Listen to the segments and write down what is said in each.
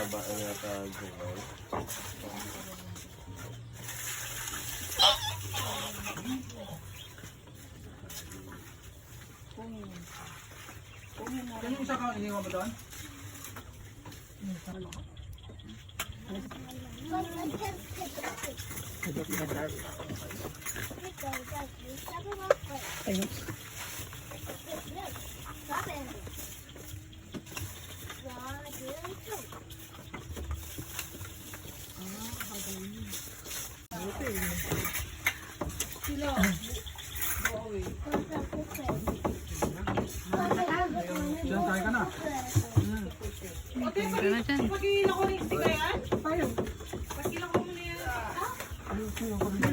Taba ang yata Jumay. Yung isa ka iniwan mo doon? Ayun. Diyan tayo ka na. Ito na dyan.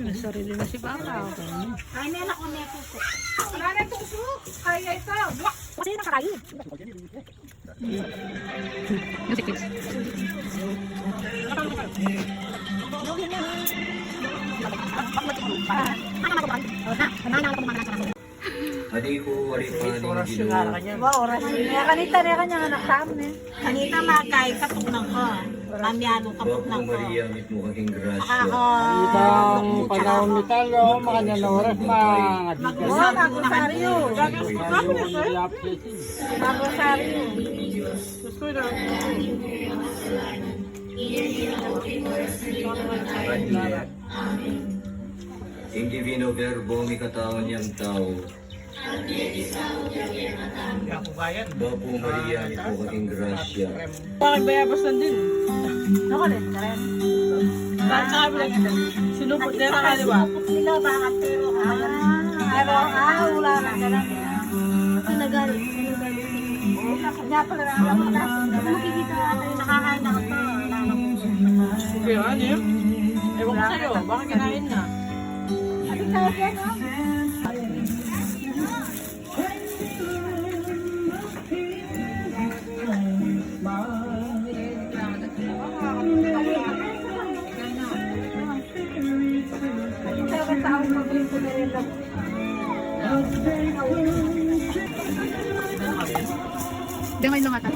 May sarili na si Baka. Ay, nila ko na po. Wala na itong suho. Kaya ito. Kasi nakakain. Yung si Kids. Adi ko wali pa ning Ginoo. Wow, oras niya. Kanita rin kanya anak kami. Kanita makay katuknang ko. Kamyano Bapo kaputnang ko. Maria mit mo kaking grasya. Ako. Ibang panahon ni Talo, makananoras mga Mag-usap ako sa Rio. Mag-usaryo. Maria. Ing divino verbo mi katawan niyang tao. Bapo Maria mit mo kaking grasya. Bakit bayabas lang din? Ako rin, karen. Bakit kami lang sinupot nila ka, di ba? Sila bakit pero pero wala na ganun. Ito nagalit. Kanya pala na alam mo na. Makikita natin nakakain ako to. Sige, ano yun? Ewan ko sa'yo, baka kinain na. Sabi tayo dyan, no? Dengay lang ata.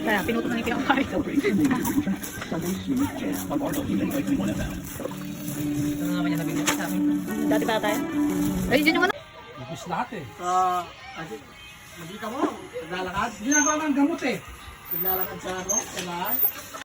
Kaya pinuto na yung pinakain. Ano naman yung nabigyan sa amin? Dati pa tayo? Ay, dyan yung ano? Ibis lahat eh. Hindi ka mo, naglalakad. Ginagawa ng gamot eh. Naglalakad sa ano, kailangan.